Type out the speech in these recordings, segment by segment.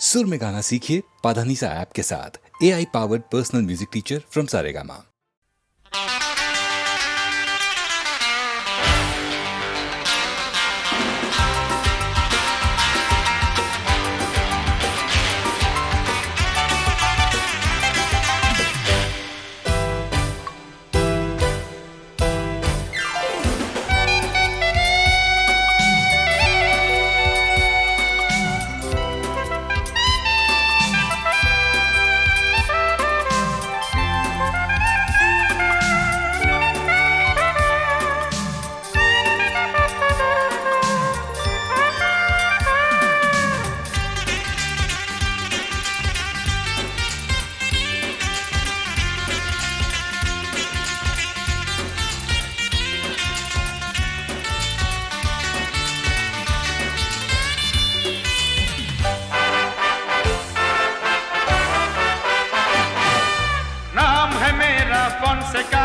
सुर में गाना सीखिए पाधानीसा ऐप के साथ। AI powered personal music teacher from Saregama. Fonseca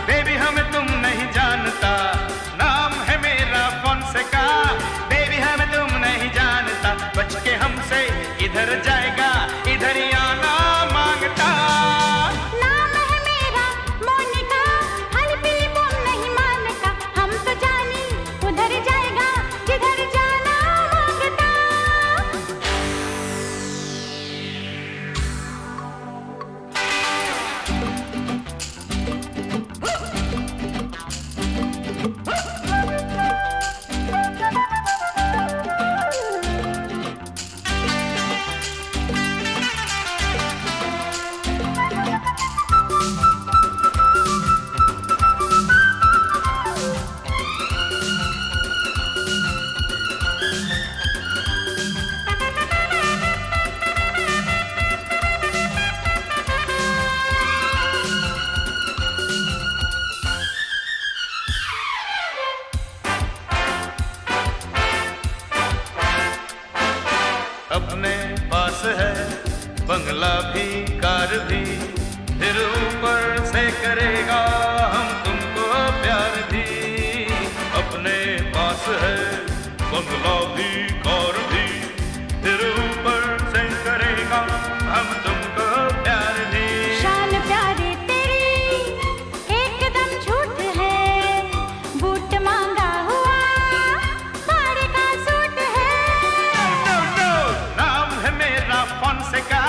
baby हमें तुम नहीं जानता, नाम है मेरा फोनसेका बेबी हमें तुम नहीं जानता, बच के हमसे इधर जाएगा इधर ही आना मांगता। नाम है मेरा मोनिका हल्की तुम नहीं मानता, हम तो जानी उधर जाएगा जिधर जाना मांगता। अपने पास है बंगला भी कार भी, फिर ऊपर से करेगा हम तुमको प्यार भी। अपने पास है बंगला भी कार भी, फिर ऊपर से करेगा हम तुमको प्यार भी। शान प्यारे तेरी एकदम झूठ है, बूट मांगा हुआ सारे का सूट है। नो नो नाम है मेरा फोनसेका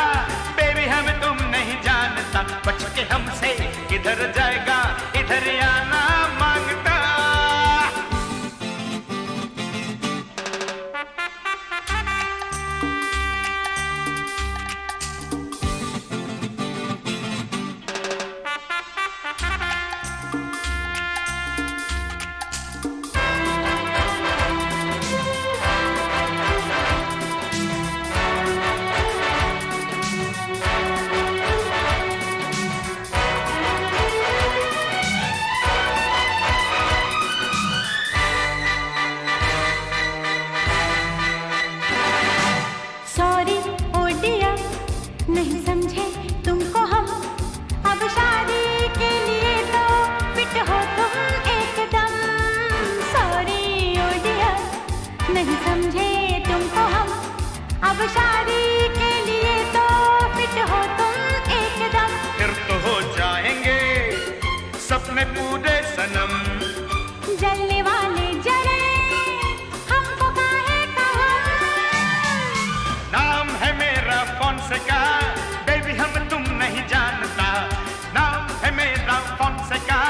बेबी हमें तुम नहीं जानता, बच के हमसे किधर जाएगा इधर ही आना मांगता। सॉरी ओ डियर नहीं समझे तुमको हम, अब शादी के लिए तो फिट हो तुम एकदम। सॉरी ओ डियर नहीं समझे तुमको हम, अब शादी के लिए तो फिट हो तुम एकदम। फिर तो हो जाएंगे सपने पूरे सनम, जलने वाले जले हमको काहे कहा। नाम है मेरा फोनसेका बेबी हम तुम नहीं जानता, नाम है मेरा फोनसेका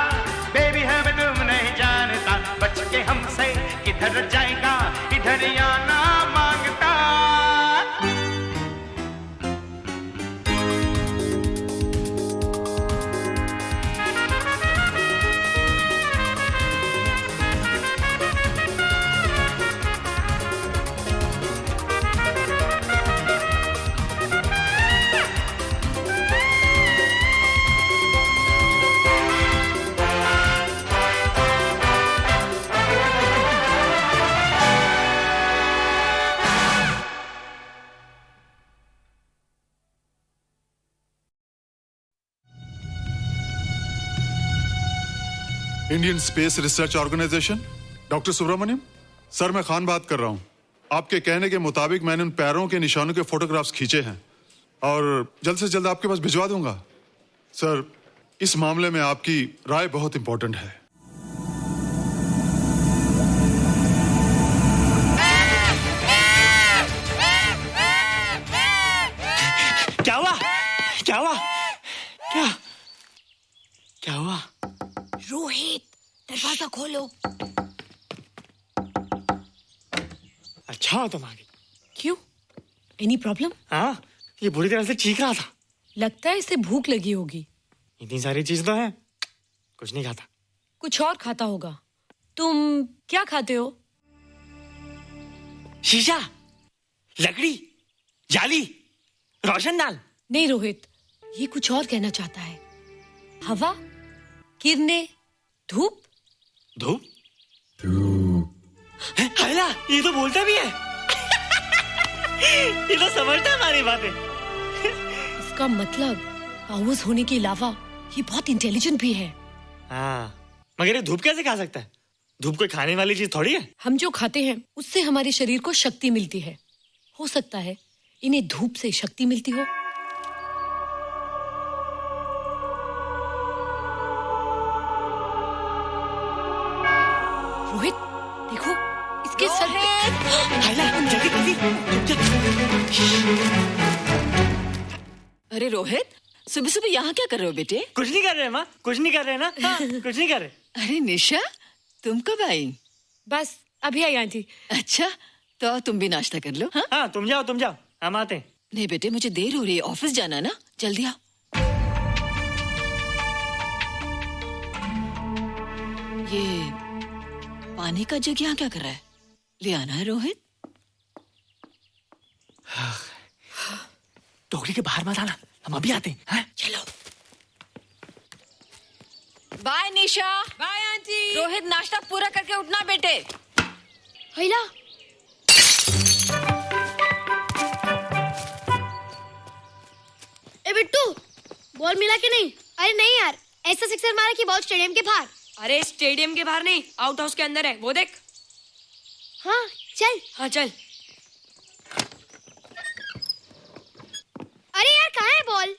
बेबी हम तुम नहीं जानता, बच के हमसे किधर जाएगा इधर ही आना मांगता। Indian space research organisation, doctor Subramaniam. Sir मैं खान बात कर रहा हूँ। आपके कहने के मुताबिक मैंने उन पैरों के निशानों के फोटोग्राफ्स खींचे हैं और जल्द से जल्द आपके पास भिजवा दूंगा। सर, इस मामले में आपकी राय बहुत इंपॉर्टेंट है। क्या हुआ? क्या हुआ? क्या हुआ? रोहित, दरवाजा खोलो। अच्छा हो तुम आ गई। क्यों? Any problem? हाँ, ये बुरी तरह से चीख रहा था। लगता है इसे भूख लगी होगी। इतनी सारी चीज तो है, कुछ नहीं खाता। कुछ और खाता होगा। तुम क्या खाते हो? शीशा, लकड़ी, जाली, रोशनदान। नहीं रोहित, ये कुछ और कहना चाहता है। हवा, किरणें, धूप। धूप? हैला, ये तो बोलता भी है। ये तो समझता है हमारी बातें। इसका मतलब पावर्स होने के अलावा ये बहुत इंटेलिजेंट भी है। हाँ, मगर ये धूप कैसे खा सकता है? धूप कोई खाने वाली चीज थोड़ी है। हम जो खाते हैं उससे हमारे शरीर को शक्ति मिलती है। हो सकता है इन्हें धूप से शक्ति मिलती हो। रोहित, देखो इसके सर पे। हैला, जल्दी जल्दी, चुप अरे रोहित, सुबह सुबह यहाँ क्या कर रहे हो बेटे? कुछ नहीं कर रहे माँ, कुछ नहीं कर रहे ना। हाँ, कुछ नहीं कर रहे। अरे निशा, तुम कब आई? बस अभी आई आंटी। अच्छा, तो तुम भी नाश्ता कर लो। हाँ, हाँ, तुम जाओ, हम आते हैं। नहीं बेटे, मुझे देर हो रही है, ऑफिस जाना ना, जल्दी आओ। ये पानी का जग यहाँ क्या कर रहा है? ले आना है रोहित। टोकरी के बाहर मत आना, हम अभी आते हैं। हाँ? चलो। Bye Nisha. Bye aunty. Rohit, नाश्ता पूरा करके उठना बेटे। हैला, ए बिट्टू, बॉल मिला कि नहीं? अरे नहीं यार, ऐसा सिक्सर मारा कि बॉल स्टेडियम के बाहर। अरे स्टेडियम के बाहर नहीं, आउट हाउस के अंदर है, वो देख। हाँ चल। हाँ चल। अरे यार, कहाँ है बॉल?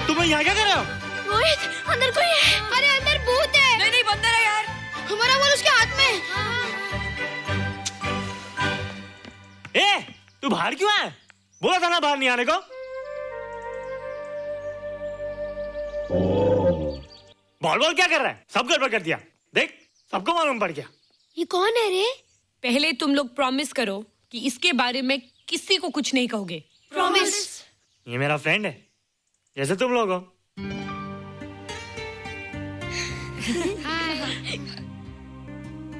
तुम यहाँ क्या कर रहे हो? रोहित, अंदर कोई है। अरे अंदर भूत है। नहीं नहीं, बंदर है यार। हमारा बॉल उसके हाथ में। तू बाहर क्यों है? बोला था ना बाहर नहीं आने को। बॉल क्या कर रहा है? सब गड़बड़ कर दिया। देख, सबको मालूम पड़ गया। ये कौन है रे? पहले तुम लोग प्रॉमिस करो कि इसके बारे में किसी को कुछ नहीं कहोगे। प्रॉमिस। ये मेरा फ्रेंड है, जैसे तुम लोग हो।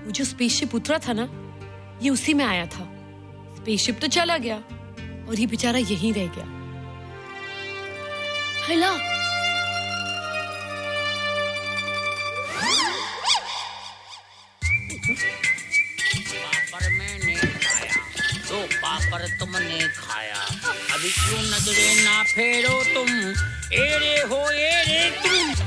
वो जो स्पेसशिप उतरा था ना, ये उसी में आया था। स्पेसशिप तो चला गया और ये बेचारा यहीं रह गया। हैला, पापड़ मैंने खाया तो पापड़ तुमने खाया, अभी क्यों नजरे ना फेरो तुम, एरे हो एरे तुम।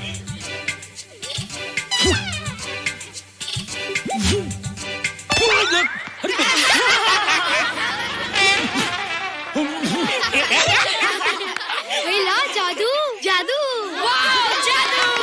हैला, जादू जादू। वाह, जादू।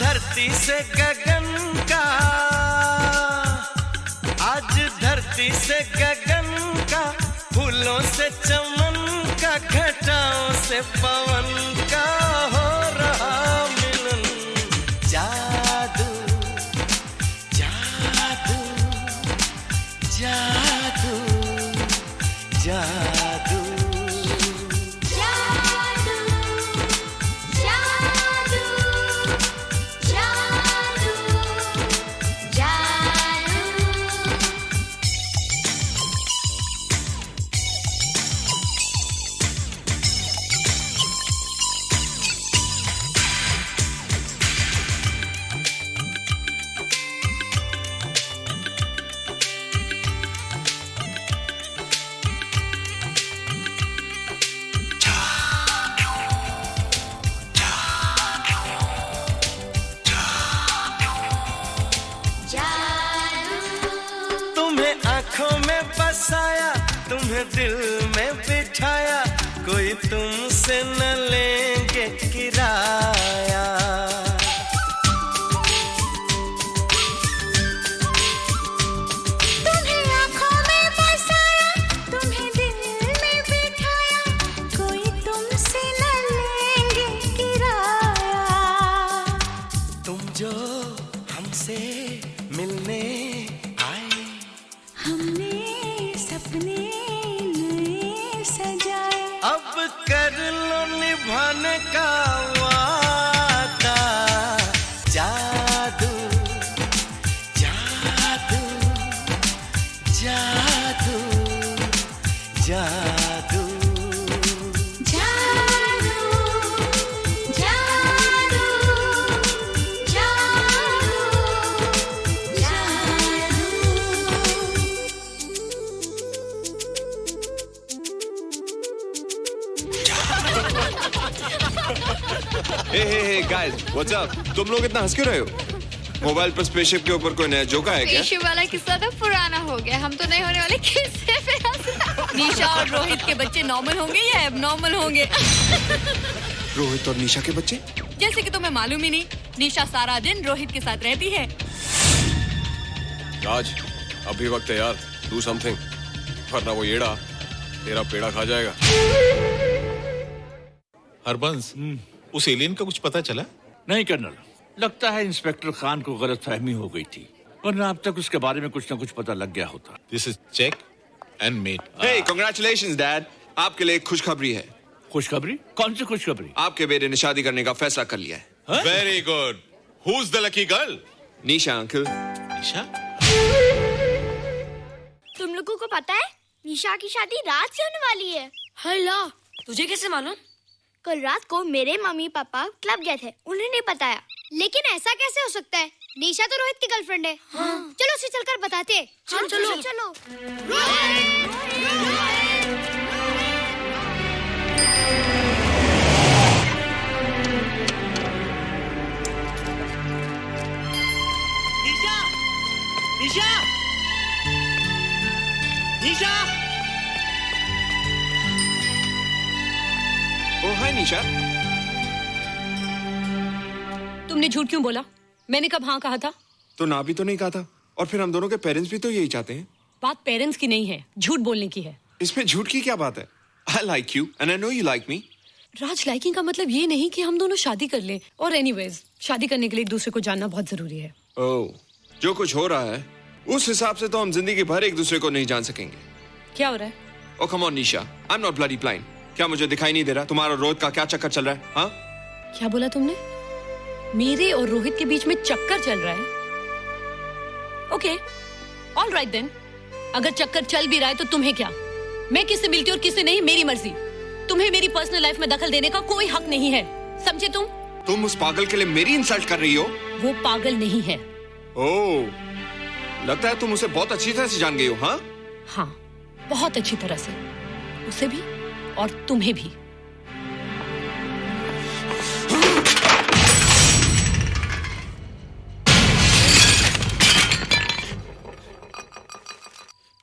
धरती से गगन का, आज धरती से गगन का, फूलों से चमन का, घटाओं से पवन का हो रहा मिलन। जादू जादू जादू बसाया तुम्हें दिल में बिठाया कोई तुमसे न लेंगे किराया तुम्हें आँखों में बसाया तुम्हें दिल में बिठाया कोई तुमसे न लेंगे किराया तुम जो हमसे मिलने आए हमने सपने नए सजाए अब कर लो निभाने का वादा जादू जादू जादू जादू हे गाइस व्हाट्स अप तुम लोग इतना हंस क्यों रहे हो मोबाइल पर स्पेसशिप के ऊपर कोई नया जोक आया क्या स्पेसशिप वाला किस्सा तो पुराना हो गया हम तो नहीं होने वाले किस्से पे निशा और रोहित के बच्चे नॉर्मल होंगे या एबनॉर्मल होंगे? रोहित और निशा के बच्चे जैसे कि तुम्हें मालूम ही नहीं, निशा सारा दिन रोहित के साथ रहती है। राज अभी वक्त है यार डू समथिंग वरना वो येड़ा तेरा पेड़ा खा जाएगा। हरबंस उस एलियन का कुछ पता चला? नहीं कर्नल, लगता है इंस्पेक्टर खान को गलतफहमी हो गई थी, वरना अब तक उसके बारे में कुछ न कुछ पता लग गया होता। This is check and mate. Hey congratulations dad, आपके लिए एक खुशखबरी है। खुशखबरी? कौन सी खुशखबरी? आपके बेटे ने शादी करने का फैसला कर लिया है। Very good. Who is the lucky girl? Nisha uncle. Nisha? तुम लोगों को पता है निशा की शादी रात से होने वाली है। हल्ला, तुझे कैसे मालूम? कल रात को मेरे मम्मी पापा क्लब गए थे, उन्हें नहीं बताया। लेकिन ऐसा कैसे हो सकता है? निशा तो रोहित की गर्लफ्रेंड है। हाँ। चलो उसे चलकर बताते हैं। चलो चलो। निशा! निशा! निशा! ओ हाय निशा। तुमने झूठ क्यों बोला? मैंने कब हाँ कहा था? तो ना भी तो नहीं कहा था, और फिर हम दोनों के पेरेंट्स भी तो यही चाहते हैं। बात पेरेंट्स की नहीं है, झूठ बोलने की है। इसमें झूठ की क्या बात है? I like you and I know you like me. Raj, liking का मतलब ये नहीं कि हम दोनों शादी कर लें। और एनीवेज, शादी करने के लिए एक दूसरे को जानना बहुत जरूरी है। ओह, जो कुछ हो रहा है उस हिसाब से तो हम जिंदगी भर एक दूसरे को नहीं जान सकेंगे। क्या हो रहा है? Oh come on Nisha, I am not bloody blind. क्या मुझे दिखाई नहीं दे रहा तुम्हारा रोहित का क्या चक्कर चल रहा है? हाँ, क्या बोला तुमने? मेरे और रोहित के बीच में चक्कर चल रहा है? Okay, all right then. अगर चक्कर चल भी रहा है तो तुम्हें क्या? मैं किससे मिलती हूँ और किससे नहीं, मेरी मर्जी। तुम्हें मेरी पर्सनल लाइफ में दखल देने का कोई हक नहीं है, समझे तुम? तुम उस पागल के लिए मेरी इंसल्ट कर रही हो? वो पागल नहीं है। ओह, लगता है तुम उसे बहुत अच्छी तरह से जान गई हो। हाँ हाँ, बहुत अच्छी तरह से, उसे भी और तुम्हें भी।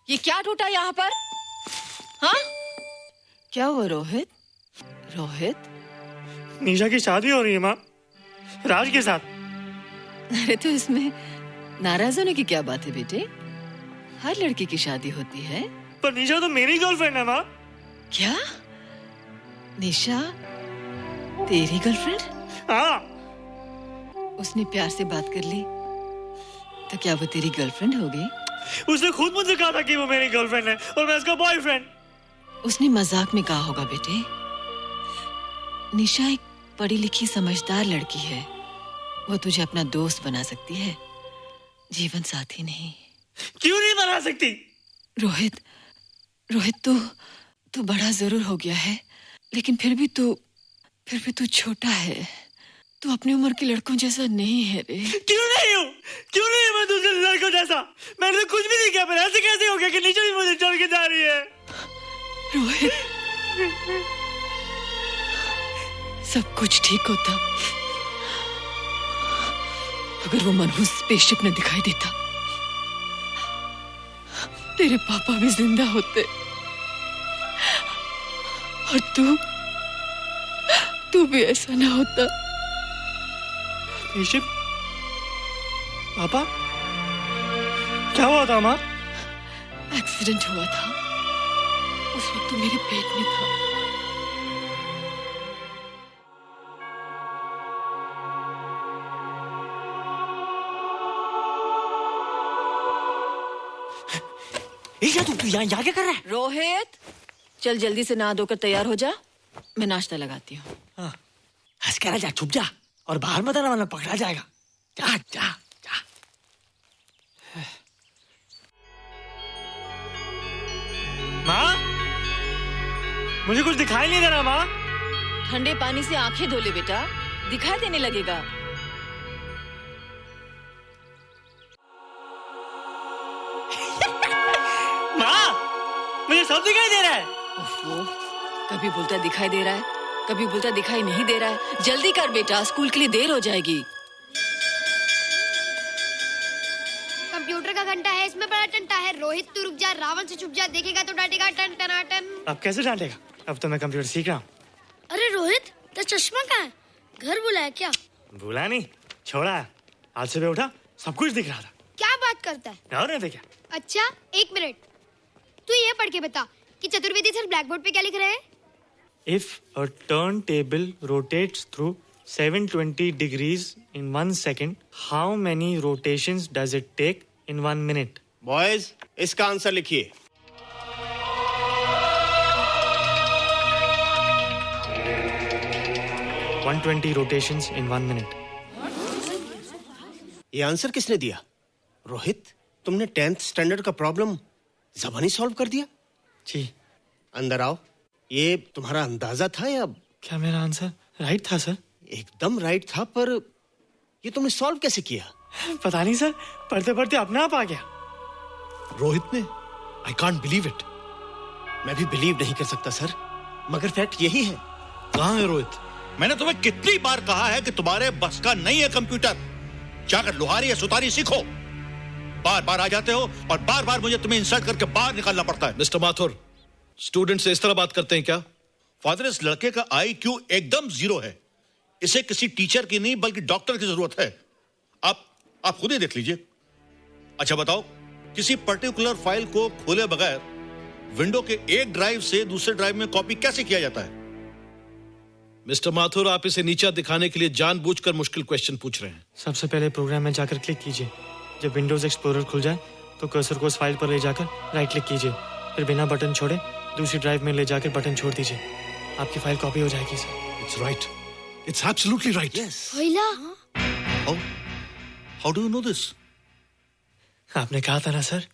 ये क्या टूटा यहाँ पर? हाँ, क्या हुआ रोहित? रोहित, निशा की शादी हो रही है माँ, राज के साथ। अरे तो इसमें नाराज होने की क्या बात है बेटे? हर लड़की की शादी होती है। पर निशा तो मेरी गर्लफ्रेंड है माँ। क्या? निशा तेरी गर्लफ्रेंड? हाँ। उसने प्यार से बात कर ली तो क्या वो तेरी गर्लफ्रेंड हो गई? उसने खुद मुझे कहा था कि वो मेरी गर्लफ्रेंड है और मैं उसका बॉयफ्रेंड। उसने मजाक में कहा होगा बेटे। निशा एक पढ़ी लिखी समझदार लड़की है, वो तुझे अपना दोस्त बना सकती है, जीवन साथी नहीं। क्यों नहीं बना सकती? रोहित, तू बड़ा जरूर हो गया है, लेकिन फिर भी तू छोटा है। तू अपनी उम्र के लड़कों जैसा नहीं है रे। क्यों नहीं हूँ? क्यों नहीं मैं दूसरे लड़कों जैसा? मैंने तो कुछ भी नहीं किया, पर ऐसे कैसे हो गया कि निशा भी मुझे छोड़ के जा रही है? रोहित, सब कुछ ठीक होता अगर वो मनहूस स्पेसशिप न दिखाई देता। तेरे पापा भी जिंदा होते और तू भी ऐसा ना होता। स्पेसशिप? पापा? क्या हुआ था माँ? एक्सीडेंट हुआ था, उस वक्त तू मेरे पेट में था। तू यहाँ क्या कर रहा है? रोहित, चल जल्दी से नहा धोकर तैयार हो जा, मैं नाश्ता लगाती हूँ। हंस कर जा, छुप जा और बाहर मत आना वरना पकड़ा जाएगा। जा जा जा। माँ, मुझे कुछ दिखाई नहीं दे रहा माँ। ठंडे पानी से आंखें धो ले बेटा, दिखाई देने लगेगा। मुझे सब दिखाई दे रहा है। कभी बोलता दिखाई दे रहा है, कभी बोलता दिखाई नहीं दे रहा है। जल्दी कर बेटा, स्कूल के लिए देर हो जाएगी। कंप्यूटर का घंटा है, इसमें बड़ा टंटा है। रोहित तू रुक जा, रावण से छुप जा, देखेगा तो डांटेगा टन टनाटन। अब कैसे डांटेगा? अब तो मैं कंप्यूटर सीख रहा हूँ। अरे रोहित, तेरा चश्मा कहाँ है? घर बुलाया क्या? भूला नहीं, छोड़ा। आज सुबह उठा, सब कुछ दिख रहा था। क्या बात करता है? और नहीं तो क्या? अच्छा, एक मिनट, तू ये पढ़ के बता कि चतुर्वेदी सर ब्लैक बोर्ड पे क्या लिख रहे हैं? If a turntable rotates through 720 degrees in 1 second, how many rotations does it take in 1 minute? Boys, इसका आंसर लिखिए। What? 120 rotations in 1 minute. ये आंसर किसने दिया? रोहित, तुमने 10th स्टैंडर्ड का प्रॉब्लम ज़बानी सॉल्व कर दिया? जी। अंदर आओ। ये तुम्हारा अंदाजा था या? क्या मेरा आंसर राइट था सर? एकदम राइट था, पर ये तुमने सॉल्व कैसे किया? पता नहीं सर, पढ़ते पढ़ते अपने आप आ गया। रोहित ने? I can't believe it. मैं भी बिलीव नहीं कर सकता सर, मगर फैक्ट यही है। कहाँ है रोहित? मैंने तुम्हें कितनी बार कहा है कि तुम्हारे बस का नहीं है कंप्यूटर। जाकर लोहारी या सुतारी सीखो। बार बार आ जाते हो और बार बार मुझे तुम्हें इंसल्ट करके बाहर निकालना पड़ता है। मिस्टर माथुर, स्टूडेंट से इस तरह बात करते हैं क्या? फादर, इस लड़के का IQ एकदम 0 है। इसे किसी टीचर की नहीं बल्कि डॉक्टर की जरूरत है। आप खुद ही देख लीजिए। अच्छा बताओ, किसी पर्टिकुलर फाइल को खोले बगैर विंडो के एक ड्राइव से दूसरे ड्राइव में कॉपी कैसे किया जाता है? मिस्टर माथुर, आप इसे नीचा दिखाने के लिए जानबूझकर मुश्किल क्वेश्चन पूछ रहे हैं। सबसे पहले प्रोग्राम में जाकर क्लिक कीजिए। जब विंडोज एक्सप्लोरर खुल जाए तो कर्सर को उस फाइल पर ले जाकर राइट क्लिक कीजिए, फिर बिना बटन छोड़े दूसरी ड्राइव में ले जाकर बटन छोड़ दीजिए। आपकी फाइल कॉपी हो जाएगी sir. It's right, it's absolutely right. How do you know this? आपने कहा था ना सर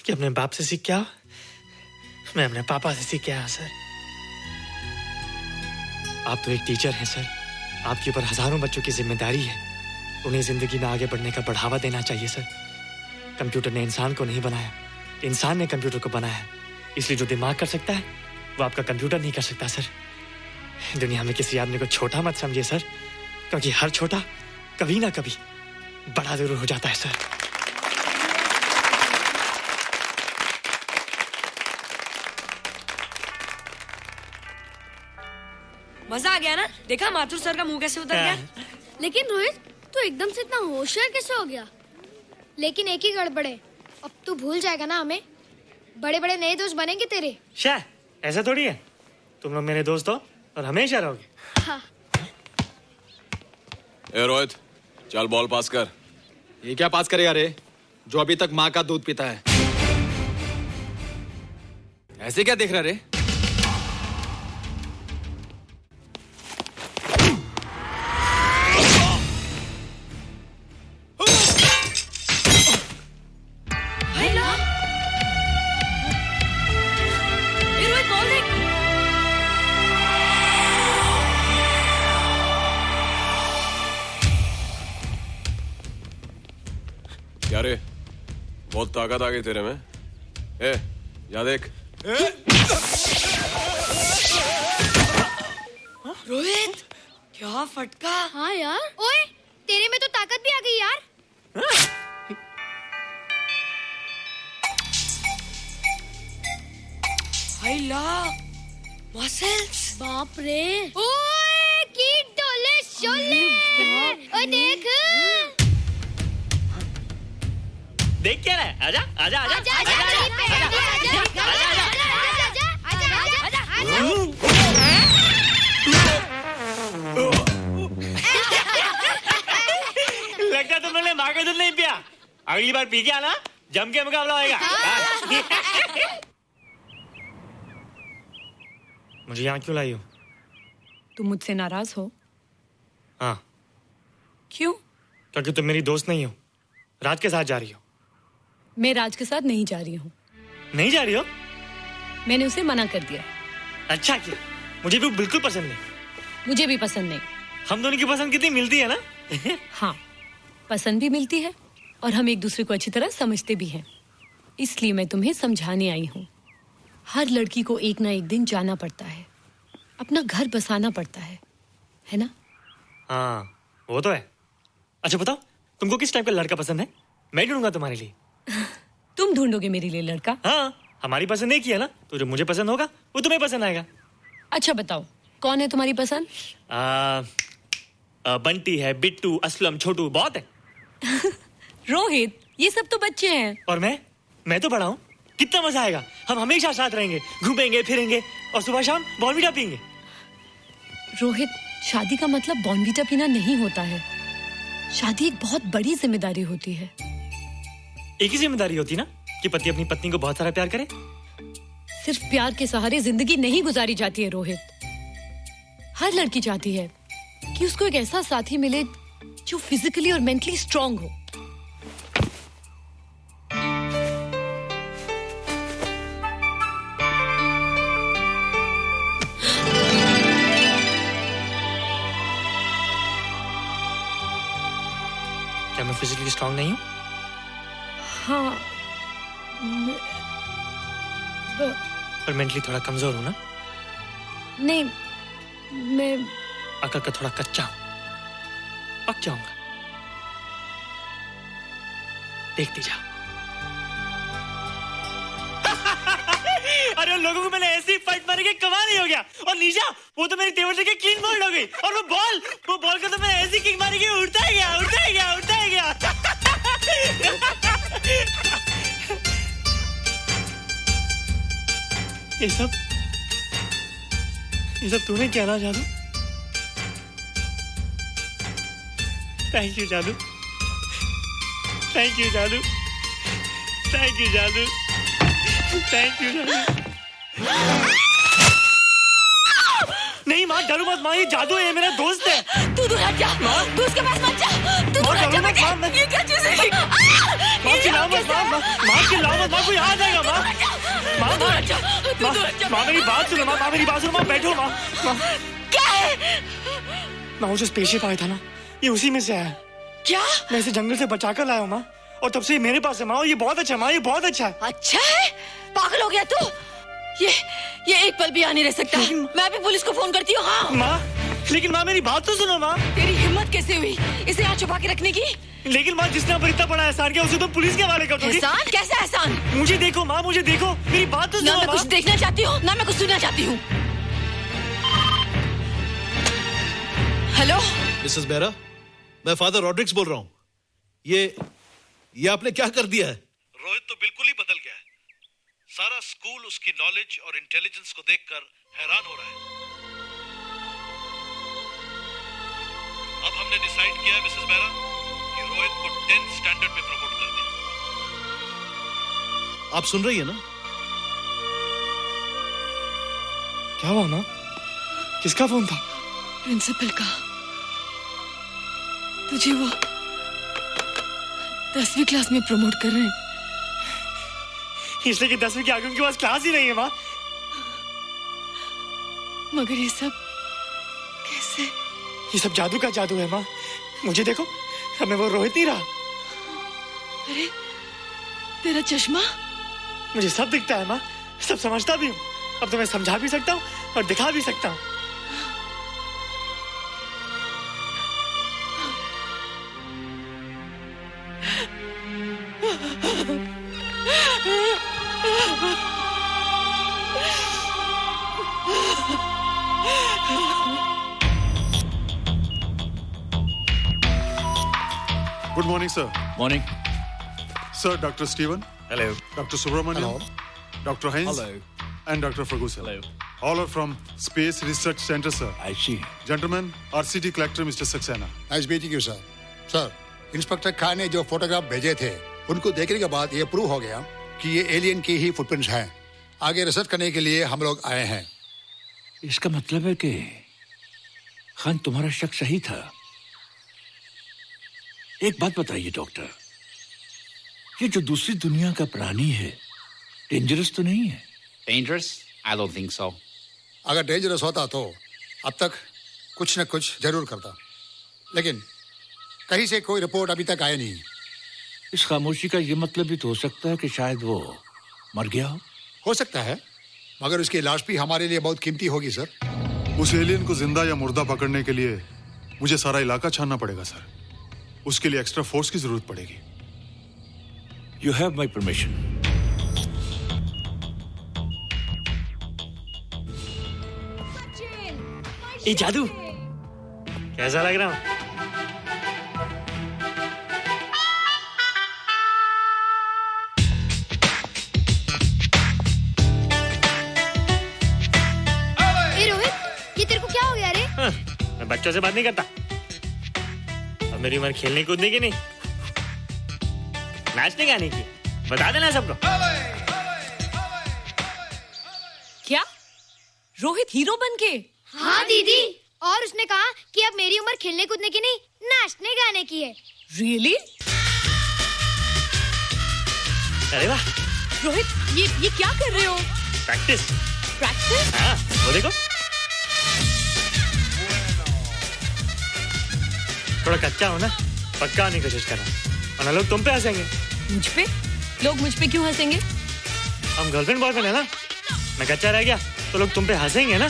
कि अपने बाप से सीख के आओ। मैं अपने पापा से सीख के आया सर। आप तो एक टीचर हैं सर, आपके ऊपर हजारों बच्चों की जिम्मेदारी है। उन्हें जिंदगी में आगे बढ़ने का बढ़ावा देना चाहिए सर। कंप्यूटर ने इंसान को नहीं बनाया, इंसान ने कंप्यूटर को बनाया है। इसलिए जो दिमाग कर सकता है वो आपका कंप्यूटर नहीं कर सकता सर। दुनिया में किसी आदमी को छोटा मत समझिए सर, क्योंकि हर छोटा कभी ना कभी बड़ा जरूर हो जाता है सर। मजा आ गया ना? देखा माथुर सर का मुंह कैसे उतर गया? लेकिन रोहित, तू एकदम से इतना होशियार कैसे हो गया? लेकिन एक ही गड़बड़ है, अब तू भूल जाएगा ना हमें। बड़े बड़े नए दोस्त बनेंगे तेरे। शाह, ऐसा थोड़ी है। तुम लोग मेरे दोस्त हो और हमेशा रहोगे। हाँ। ए रोहित, चल बॉल पास कर। ये क्या पास करेगा रे, जो अभी तक माँ का दूध पीता है? ऐसे क्या देख रहा रे? हेलो ये रोहित बोल दे। क्या रे? बहुत ताकत आ गई तेरे में। या देख। रोहित क्या फटका। हाँ यार। ओए तेरे में तो ताकत भी आ गई यार। हैला मसल्स। बाप रे। ओए की डोले शोले। ओए देख। देख क्या रहा है? आजा आजा आजा आजा आजा लगता तुम लोगों ने माँ का दूध नहीं पिया। अगली बार पी के आना, जम के मुकाबला होएगा। मुझे यहाँ क्यों लाई हो? तुम मुझसे नाराज हो? हाँ। क्यों? क्योंकि तुम मेरी दोस्त नहीं हो, राज के साथ जा रही हो। मैं राज के साथ नहीं जा रही हूँ। नहीं जा रही हो? मैंने उसे मना कर दिया। अच्छा किया, मुझे भी बिल्कुल पसंद नहीं। मुझे भी पसंद नहीं। हम दोनों की पसंद कितनी मिलती है ना? हाँ, पसंद भी मिलती है और हम एक दूसरे को अच्छी तरह समझते भी हैं। इसलिए मैं तुम्हें समझाने आई हूँ। हर लड़की को एक ना एक दिन जाना पड़ता है, अपना घर बसाना पड़ता है ना? हाँ, वो तो है। अच्छा बताओ, तुमको किस टाइप का लड़का पसंद है? मैं ढूंढूंगा तुम्हारे लिए। तुम ढूंढोगे मेरे लिए लड़का? हाँ, हमारी पसंद एक ही है ना, तो जो मुझे पसंद होगा वो तुम्हें पसंद आएगा। अच्छा बताओ, कौन है तुम्हारी पसंद? बंटी है, बिट्टू, असलम, छोटू, बहुत है। रोहित, ये सब तो बच्चे हैं। और मैं तो बड़ा हूँ। कितना मजा आएगा। हम हमेशा साथ रहेंगे, घूमेंगे फिरेंगे और सुबह शाम बॉर्नवीटा पीएंगे। रोहित, शादी का मतलब बॉर्नवीटा पीना नहीं होता है। शादी एक बहुत बड़ी जिम्मेदारी होती है। एक ही जिम्मेदारी होती ना कि पति अपनी पत्नी को बहुत सारा प्यार करे। सिर्फ प्यार के सहारे जिंदगी नहीं गुजारी जाती है रोहित। हर लड़की चाहती है कि उसको एक ऐसा साथी मिले जो फिजिकली और मेंटली स्ट्रांग हो। क्या मैं फिजिकली स्ट्रांग नहीं हूँ? हाँ, पर मेंटली थोड़ा कमजोर हूँ ना? नहीं, मैं अकल का थोड़ा कच्चा हूँ। पक जाऊंगा, देखती जाओ। अरे लोगों को मैंने ऐसी फाइट मारी कि कमाल ही हो गया। और निशा, वो तो मेरी टेबल से क्लीन बोल्ड हो गई। और वो बॉल का तो मैंने ऐसी किक मारी कि उड़ता ही गया, उड़ता ही गया, उड़ता ही गया। ये सब तूने क्या ना जादू? थैंक यू जादू, थैंक यू जादू, थैंक यू जादू, थैंक यू जादू। नहीं माँ, डरो मत माँ, ये जादू है, ये मेरा दोस्त है। तू दूर हट जा, तू उसके पास मत जा। तू दूर हट जा बेटे। ये क्या चीज़ है? माँ चिल्लाओ मत, माँ चिल्लाओ मत, माँ कोई आ जाएगा। माँ दूर हट जा, तू दूर हट जा। माँ मेरी बात सुनो, माँ मेरी बात सुनो, माँ बैठो। माँ क्या है? माँ वो जो स्पेसशिप आया था ना, ये उसी में से आया। क्या? मैं इसे जंगल से बचा कर लाया हूँ माँ, और तब से ये मेरे पास है माँ। और ये बहुत अच्छा है माँ, ये बहुत अच्छा है। अच्छा है? पागल हो गया तू? ये एक पल भी आ नहीं रह सकता। मैं अभी पुलिस को फोन करती हूँ। हाँ माँ, लेकिन माँ मेरी बात तो सुनो माँ। तेरी हिम्मत कैसे हुई इसे यहाँ छुपा के रखने की? लेकिन माँ, जिसने पर इतना बड़ा एहसान किया उसे तो पुलिस के हवाले कर दोगी। एहसान? कैसा एहसान? मुझे देखो माँ, मुझे देखो, मेरी बात तो सुनो। ना मैं कुछ देखना चाहती हूँ, ना मैं कुछ सुनना चाहती हूँ। हेलो मिसेस बेरा, मैं फादर रॉड्रिक्स बोल रहा हूँ। ये आपने क्या कर दिया है? रोहित तो बिल्कुल ही बदल गया है। सारा स्कूल उसकी नॉलेज और इंटेलिजेंस को देखकर हैरान हो रहा है। अब हमने डिसाइड किया है मिसेस बेरा कि रोहित को 10th स्टैंडर्ड में प्रमोट कर दें। आप सुन रही है ना? क्या हुआ माँ? किसका फोन था? प्रिंसिपल का। तुझे वो 10वीं क्लास में प्रमोट कर रहे हैं। इसलिए कि 10वीं के आगे उनके पास क्लास ही नहीं है माँ। मगर ये सब कैसे? ये सब जादू का जादू है माँ। मुझे देखो, अब मैं वो रोहित नहीं रहा। अरे तेरा चश्मा? मुझे सब दिखता है माँ, सब समझता भी हूँ। अब तो मैं समझा भी सकता हूँ और दिखा भी सकता हूँ। Good morning, sir. Morning. Sir, Dr. Steven. Hello. Dr. Subramanian. Hello. Dr. Heinz. Hello. And Dr. Ferguson. Hello. All are from Space Research Center, sir. I see. Gentlemen, our city collector, Mr. Saxena. Nice meeting you sir. Sir, inspector Khan ने जो photograph भेजे थे उनको देखने के बाद ये prove हो गया कि ये एलियन की ही फुटप्रिंट्स हैं। आगे रिसर्च करने के लिए हम लोग आए हैं। इसका मतलब है कि खान तुम्हारा शक सही था। एक बात बताइए डॉक्टर, ये जो दूसरी दुनिया का प्राणी है डेंजरस तो नहीं है? Dangerous? I don't think so. अगर डेंजरस होता तो अब तक कुछ न कुछ जरूर करता, लेकिन कहीं से कोई रिपोर्ट अभी तक आई नहीं। इस खामोशी का ये मतलब भी तो हो सकता है कि शायद वो मर गया हो सकता है, मगर उसकी लाश भी हमारे लिए बहुत कीमती होगी सर। उस एलियन को जिंदा या मुर्दा पकड़ने के लिए मुझे सारा इलाका छानना पड़ेगा सर। उसके लिए एक्स्ट्रा फोर्स की जरूरत पड़ेगी। You have my permission. ये जादू कैसा लग रहा हूँ? ए रोहित, ये तेरे को क्या हो गया रे? मैं बच्चों से बात नहीं करता। अब मेरी उम्र खेलने कूदने की नहीं, नाचने गाने की। बता देना सबको। क्या रोहित हीरो बन के? हाँ दीदी, और उसने कहा कि अब मेरी उम्र खेलने कूदने की नहीं, नाचने गाने की है। रियली? अरे वाह रोहित, ये क्या कर रहे हो? प्रैक्टिस। प्रैक्टिस? हाँ, वो देखो। थोड़ा कच्चा हो ना, पक्का होने की कोशिश करना, वरना लोग तुम पे हंसेंगे। मुझ पे? लोग मुझ पे क्यों हंसेंगे? हम गर्लफ्रेंड बॉयफ्रेंड है ना। मैं कच्चा रह गया तो लोग तुम पे हंसेंगे ना।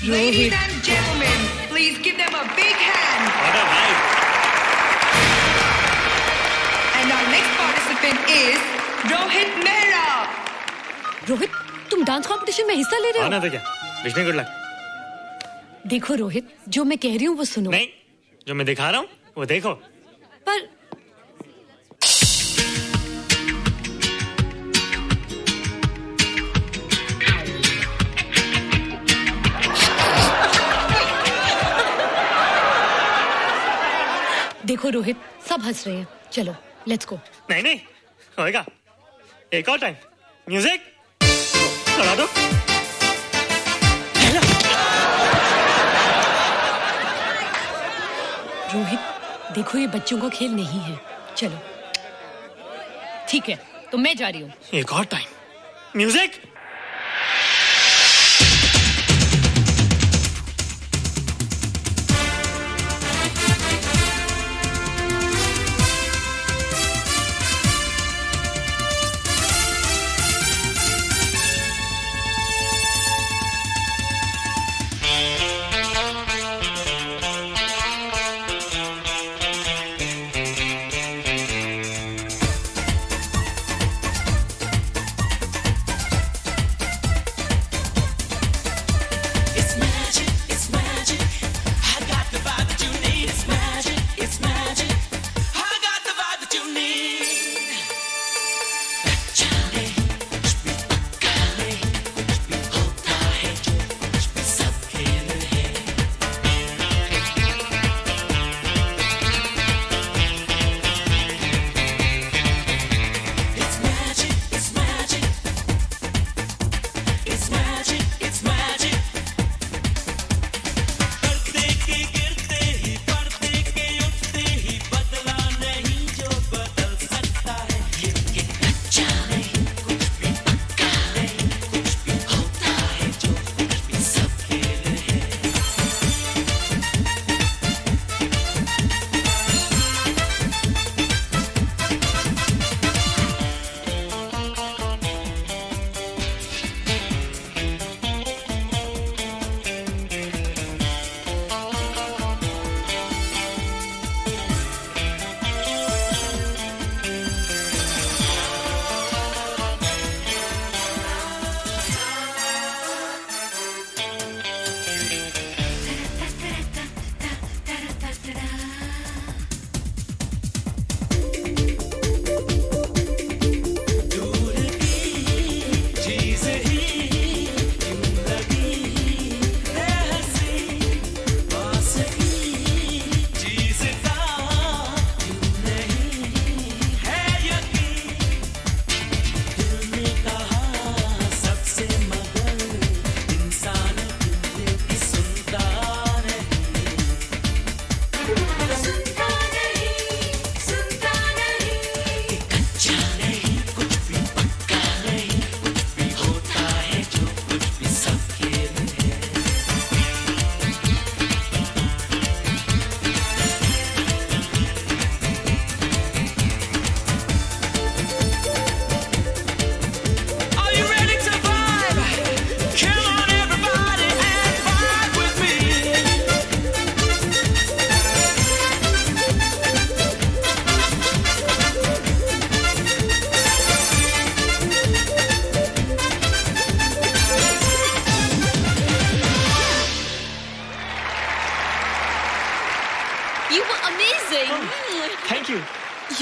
Ladies and gentlemen, please give them a big hand. What a vibe. And our next participant is Rohit Mehra. Rohit, तुम डांस कंपटीशन में हिस्सा ले रहे हो? ना तो क्या, विश मी गुड लक। देखो रोहित, जो मैं कह रही हूँ वो सुनो। नहीं, जो मैं दिखा रहा हूँ वो देखो। पर देखो रोहित, सब हंस रहे हैं। चलो लेट्स गो। नहीं नहीं होएगा, एक और टाइम। म्यूजिक लगा दो। रोहित देखो, ये बच्चों का खेल नहीं है। चलो ठीक है, तो मैं जा रही हूँ। एक और time. Music.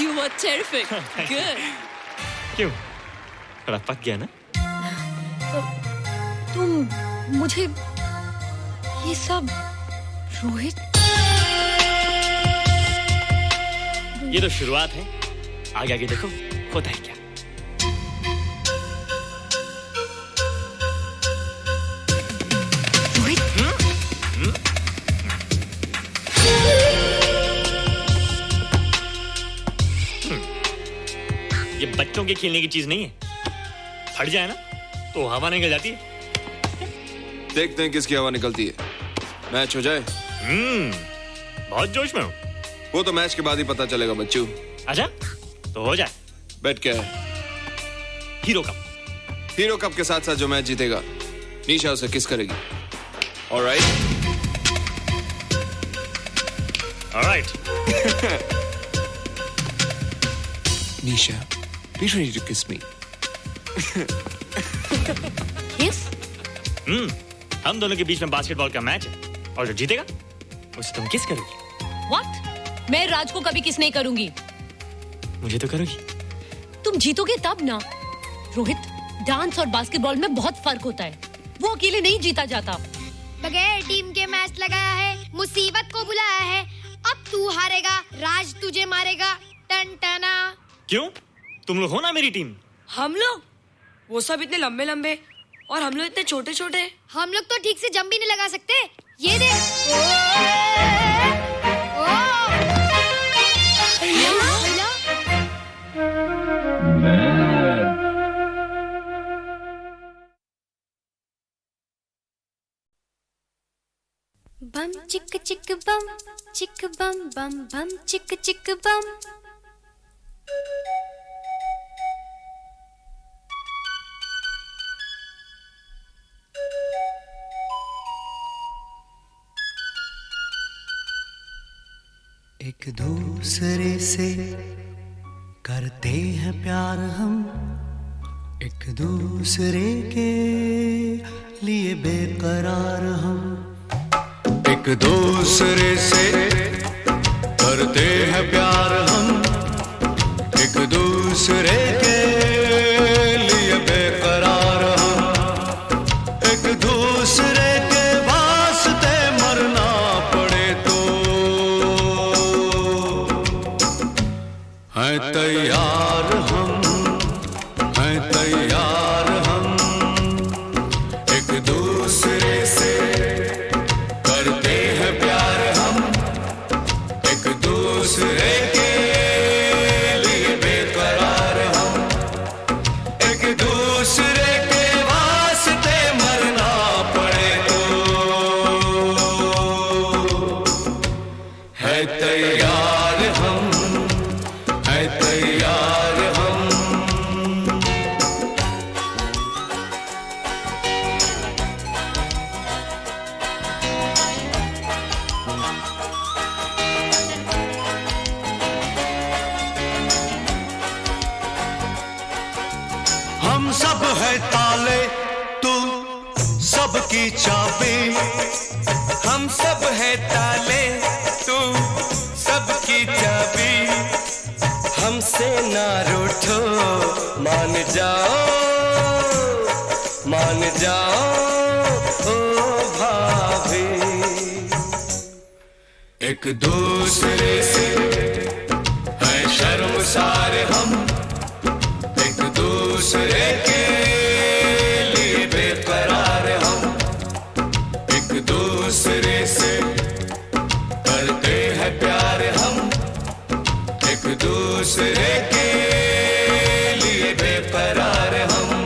You were terrific. Good. क्यों? थोड़ा पक गया ना? तुम मुझे ये सब रोहित, ये तो शुरुआत है, आगे आगे देखो होता है क्या। ये बच्चों के खेलने की चीज नहीं है, फट जाए ना तो हवा निकल जाती है। देखते हैं किसकी हवा निकलती है। मैच हो जाए। बहुत जोश में हूँ। वो तो मैच के बाद ही पता चलेगा बच्चू। अच्छा तो हो जाए। बेट क्या है? Hero cup. हीरो कप के साथ साथ जो मैच जीतेगा निशा उसे किस करेगी। Alright. Nisha, be ready to kiss me. Kiss? हम दोनों के बीच में बास्केटबॉल का मैच है और जो जीतेगा उसे तुम किस करोगी। What? मैं राज को कभी किस नहीं करूंगी। मुझे तो करोगी। तुम जीतोगे तब ना। रोहित, डांस और बास्केटबॉल में बहुत फर्क होता है, वो अकेले नहीं जीता जाता। बगैर टीम के मैच लगाया है, मुसीबत को बुलाया है, अब तू हारेगा, राज तुझे मारेगा। टन टना। क्यों? तुम लोग हो ना मेरी टीम। हम लोग? वो सब इतने लंबे लंबे और हम लोग इतने छोटे छोटे। हम लोग तो ठीक से जंप भी नहीं लगा सकते। ये देख। बम चिक चिक बम बम बम चिक चिक बम। एक दूसरे से करते हैं प्यार हम, एक दूसरे के लिए बेकरार हम। एक दूसरे से करते हैं प्यार हम, एक दूसरे के लिए बेकरार हम। एक दूसरे के वास्ते मरना पड़े तो हैं तैयार हम, हैं तैयार हम। एक दूसरे से करते हैं प्यार हम, एक दूसरे के लिए बेकरार हम। एक दूसरे के वास्ते मरना पड़े तो है तैयार हम, है तैयार हम। हम सब है ताले, तू सबकी चाबी। हम सब है ताले, तू सबकी चाबी। हमसे ना रूठो, मान जाओ, मान जाओ ओ भाभी। एक दूसरे से है शर्मसार हम, एक दूसरे के लिए बेकरार हम। एक दूसरे से करते हैं प्यार हम, एक दूसरे के लिए बेकरार हम।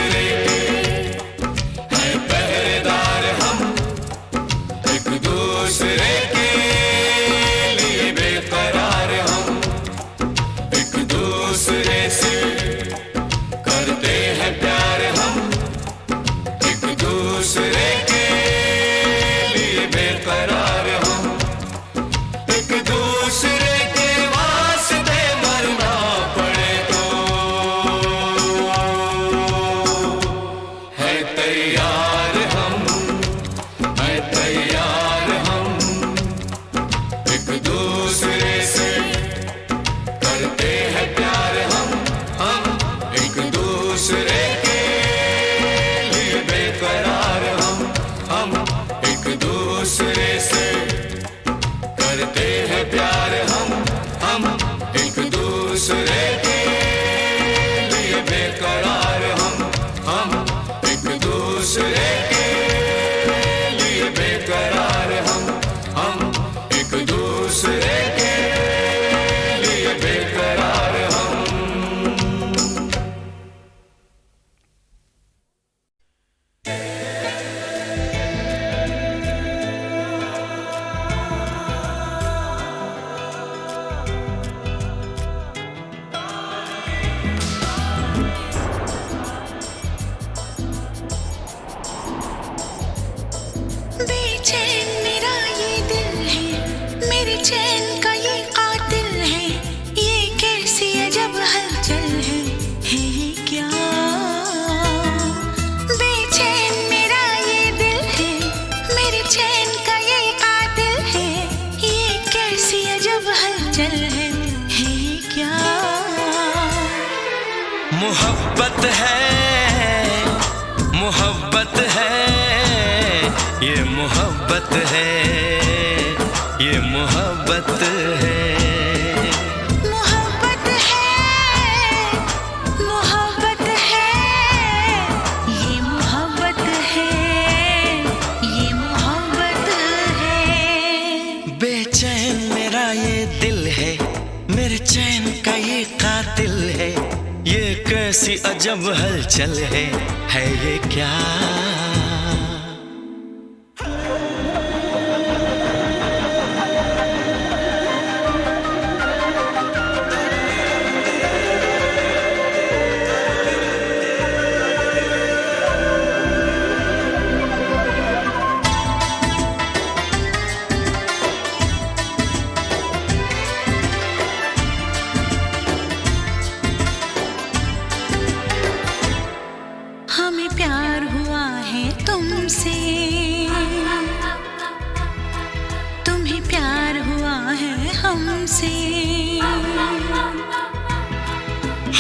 दूसरे के हैं पहरेदार हम, एक दूसरे के लिए बेकरार हम, एक दूसरे से करते हैं प्यार हम, एक दूसरे के लिए बेकरार हम, एक दूसरे के वास्ते मरना पड़े तो है तैयार हम, है तैयार हम, एक दूसरे से करते हैं प्यार हम एक दूसरे के लिए बेकरार हम एक दूसरे से करते हैं प्यार हम एक दूसरे के लिए बेकरार हम एक दूसरे के लिए बेकरार हम एक दूसरे के लिए बेकरार हम। बेचैन मेरा ये दिल है, मेरे चैन का ये कातिल है, ये कैसी अजब हलचल है ये क्या? बेचैन मेरा ये दिल है, मेरे चैन का ये कातिल है, ये कैसी अजब हलचल है ये क्या? मोहब्बत है, मोहब्बत है, ये मोहब्बत है, ये मोहब्बत है। मोहब्बत है, मोहब्बत है, ये मोहब्बत है, ये मोहब्बत है। बेचैन मेरा ये दिल है, मेरे चैन का ये कातिल है, ये कैसी अजब हलचल है ये क्या? हमें प्यार हुआ है तुमसे, तुम्हें प्यार हुआ है हमसे,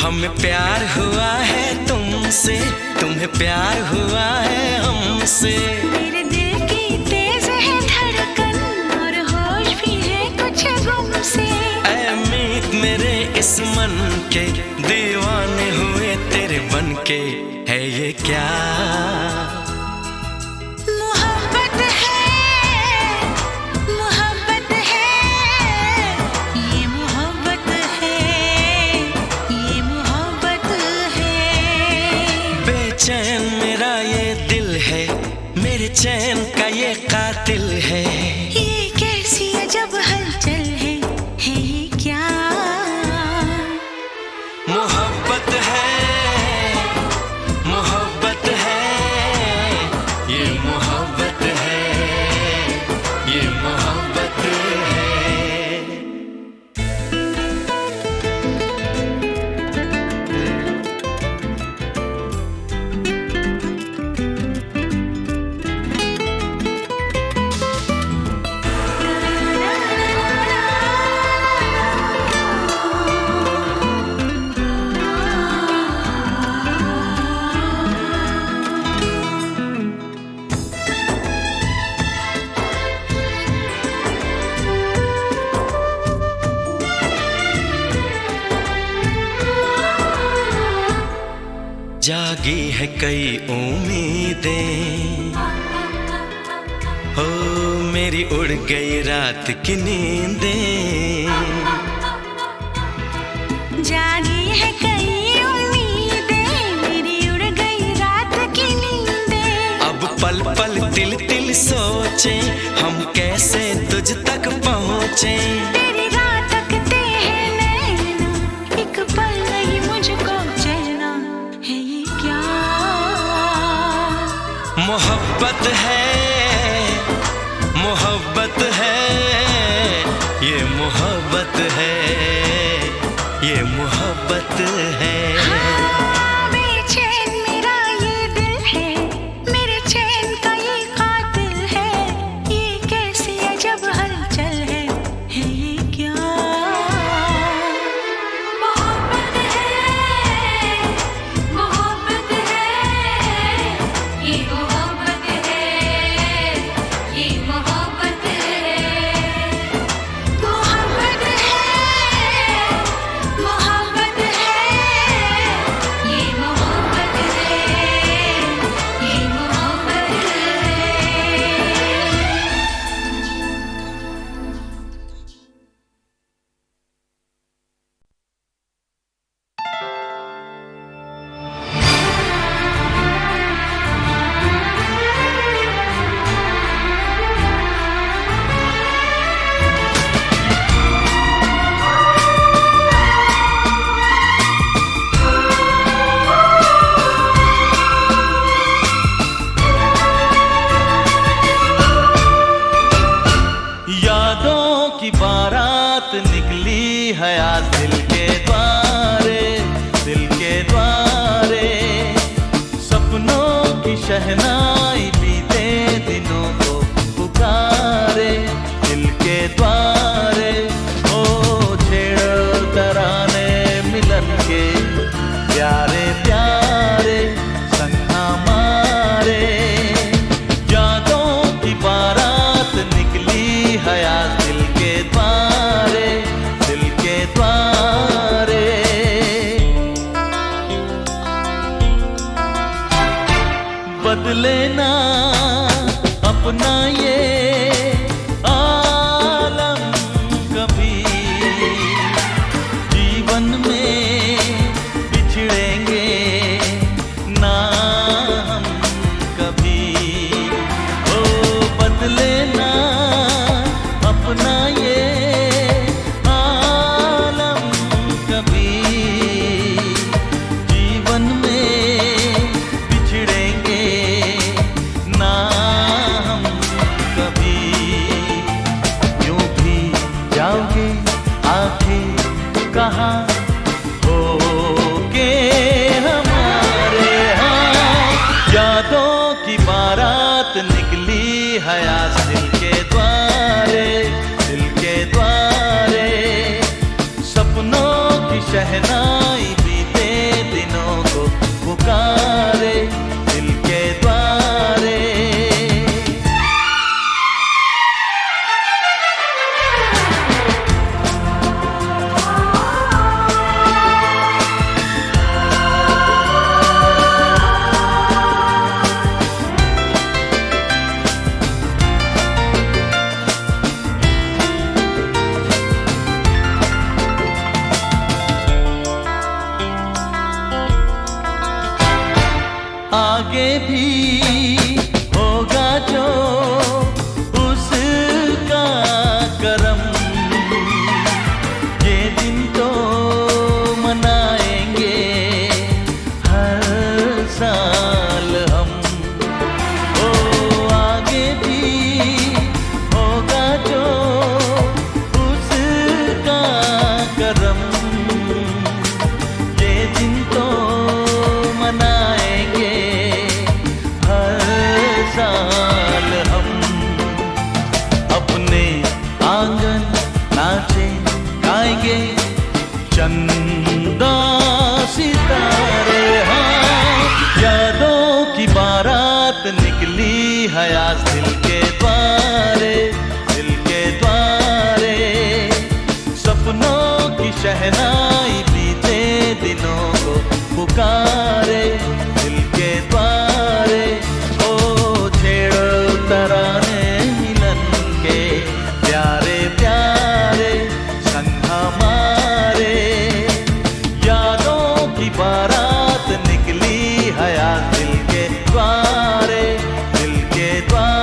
हमें प्यार हुआ है तुमसे, तुम्हें प्यार हुआ है हमसे। मेरे दिल की तेज है धड़कन और होश भी है कुछ गुम से। ऐ मीत मेरे इस मन के दीवाने हुए तेरे बन के है ये क्या? मोहब्बत है, मोहब्बत है, ये मोहब्बत है, ये मोहब्बत है। बेचैन मेरा ये दिल है, मेरे चैन का ये कातिल है, ये कैसी अजब हलचल है ये क्या? मोहब्बत है, मोहब्बत है, ये मोहब्बत है, ये मोहब्बत है। जागी है कई उम्मीदें, हो मेरी उड़ गई रात की नींदें। जागी है कई उम्मीदें, मेरी उड़ गई तिल तिल सोचे हम कैसे तुझ तक पहुँचे। तेरी राह तकते हैं नैना, एक पल नहीं मुझको चैना, है ये क्या मोहब्बत है, मोहब्बत है, ये मोहब्बत है, ये मोहब्बत है। बेचैन मेरा ये दिल है, मेरे चैन का ये कातिल है, ये कैसी अजब हलचल है ये क्या मोहब्बत है, मोहब्बत है, ये मोहब्बत है, ये मोहब्बत है, मोहब्बत है, मोहब्बत है, ये मोहब्बत है, ये मोहब्बत यादों की बारात निकली है आज दिल के द्वारे, दिल के द्वारे, सपनों की शहनाई बीते दिनों को पुकारे, दिल के द्वारे, ओ छेड़ो तराने मिलन के प्यारे प्यारे संग हमारे। यादों की बारात निकली है आज दिल के द्वारे, दिल के द्वारे। बदले ना अपना ये आलम कभी, जीवन में बिछड़ेंगे ना हम कभी। ओ बदले ना अपना ये आलम कभी, जीवन में बिछड़ेंगे ना हम कभी। यूं भी जाओगे आखिर कहाँ होगे हमारे, हाँ यादों की बारात निकली है आज दिल के द्वारे, दिल के द्वारे, सपनों की शहनाई बीते दिनों को पुकारे, दिल के द्वारे। आगे भी होगा जो उसका करम, ये दिन तो मनाएंगे हर साल हम। ओ आगे भी होगा जो उसका करम, ये दिन तो मनाएंगे हर साल हम। अपने आंगन नाचे गाएंगे चंदा सितारे, हाँ यादों की बारात निकली है आज दिल के द्वारे, दिल के द्वारे, सपनों की शहनाई बीते दिनों को पुकारे, दिल के द्वारे, ओ छेड़ो तराने मिलन के प्यारे प्यारे संग हमारे। यादों की बारात निकली है आज दिल के द्वारे, दिल के द्वारे।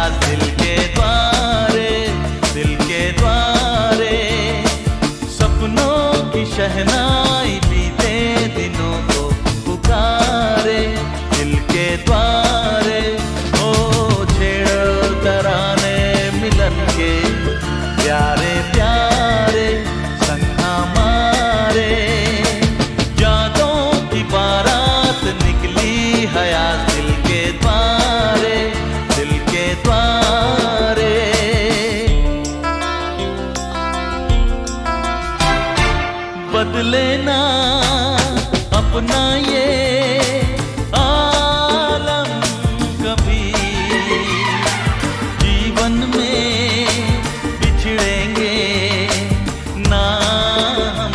आज दिल के द्वारे, दिल के द्वारे। सपनों की शहनाई बीते दिनों को पुकारे, दिल के द्वारे। ओ छेड़ो तराने मिलन के प्यारे प्यारे, संग हमारे। यादों की बारात निकली है आज दिल के द्वारे, दिल के द्वारे। बदले ना अपना ये आलम कभी, जीवन में बिछड़ेंगे ना हम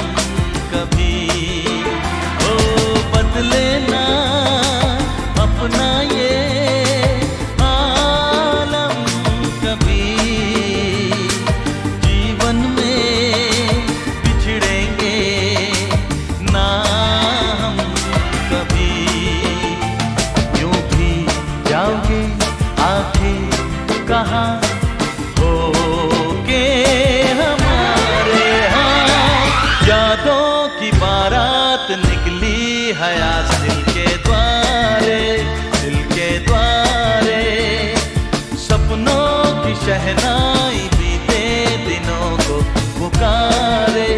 कभी। ओ बदले ना अपना ये आलम कभी, जीवन में बिछड़ेंगे ना हम कभी। यूं भी जाओगे आखिर कहाँ होके हमारे। हाँ यादों की बारात निकली है आज दिल के द्वारे, दिल के द्वारे। सपनों की शहनाई बीते दिनों को पुकारे,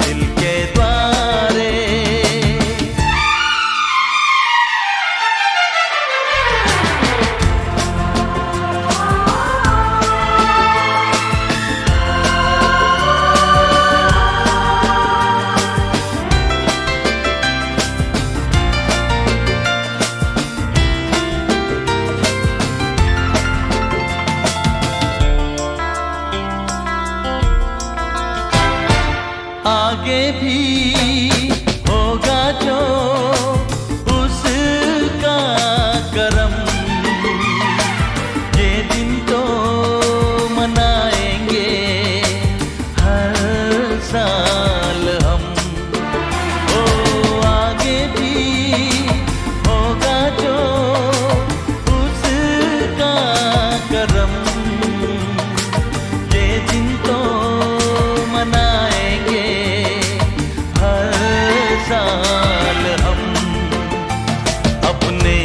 दिल के द्वारे। आगे भी होगा जो उसका करम, ये दिन तो मनाएंगे हर साल हम। ओ आगे भी होगा जो उसका करम, ये दिन तो मनाएंगे हर साल हम। अपने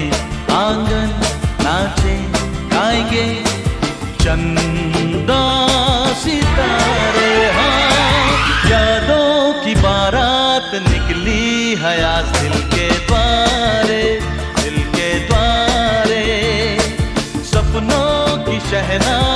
आंगन नाचे गाएंगे चंदा सितारे। हाँ यादों की बारात निकली है आज दिल के द्वारे, दिल के द्वारे। सपनों की शहनाई